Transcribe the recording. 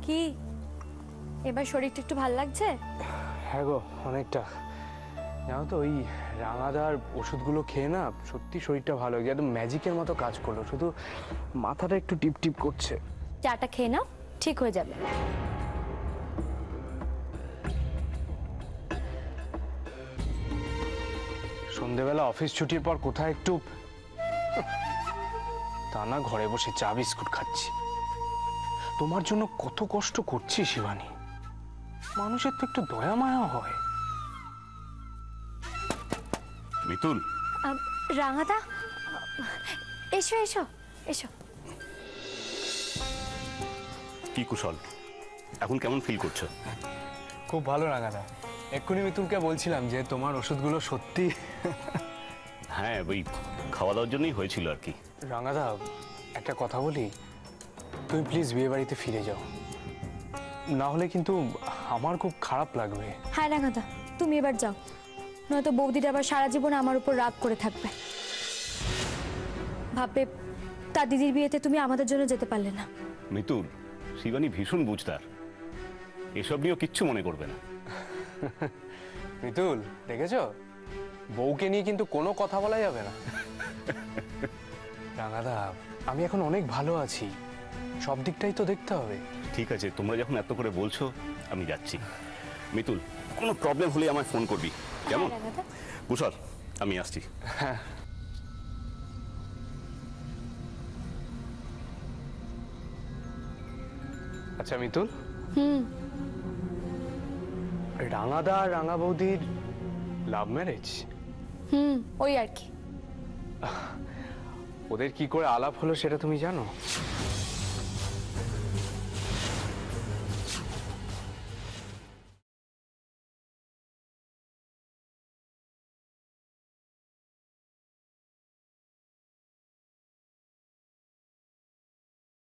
কি এবার শরীরটা একটু ভালো লাগছে? হ্যাঁ গো, অনেকটা। জানো তো, ওই রাঙাদার ওষুধগুলো খেয়ে না সত্যি শরীরটা ভালো হয়ে গেছে, একদম ম্যাজিকের মতো কাজ করলো। শুধু মাথাটা একটু টিপ টিপ করছে। চাটা খেয়ে নাও, ঠিক হয়ে যাবে। সন্ধেবেলা অফিস ছুটির পর কোথায় একটু, তা না ঘরে বসে চা বিস্কুট খাচ্ছি। তোমার জন্য কত কষ্ট করছি শিবানী, মানুষের তো একটু দয়া মায়া হয়। মিতুল, রাঙাদা, এসো এসো এসো। কি কুশল? এখন কেমন ফিল করছো? খুব ভালো রাঙাদা। এক্ষুনি মিতুলকে বলছিলাম যে তোমার ওষুধগুলো সত্যি। হ্যাঁ, ওই খাওয়া দাওয়ার জন্যই হয়েছিল আর কি। রাঙাদা, একটা কথা বলি, তুমি প্লিজ বিয়ে বাড়িতে ফিরে যাও, না হলে কিন্তু আমার খুব খারাপ লাগবে। হ্যাঁ রাঙাদা, তুমি এবার যাও, নয়তো বৌদিটা আবার সারা জীবন আমার উপর রাগ করে থাকবে। ভাববে তার দিদির বিয়েতে তুমি আমাদের জন্য যেতে পারলে না। মিতুল, শিবানী ভীষণ বুঝদার, এসব নিয়েও কিচ্ছু মনে করবে না। মিতুল, দেখেছো, বউকে নিয়ে কিন্তু কোনো কথা বলা যাবে না। রাঙাদা, আমি এখন অনেক ভালো আছি, সব দিকটাই তো দেখতে হবে। ঠিক আছে, তোমরা যখন এত করে বলছো আমি যাচ্ছি। মিতুল, কোনো প্রবলেম হলে আমায় ফোন করবি, কেমন? হ্যাঁ, রাঙাদা। কুশল, আমি আসছি। হ্যাঁ। আচ্ছা মিতুল, রাঙাদা আর রাঙা বৌদির লাভ ম্যারেজ? ওই আর কি। ওদের কি করে আলাপ হলো সেটা তুমি জানো?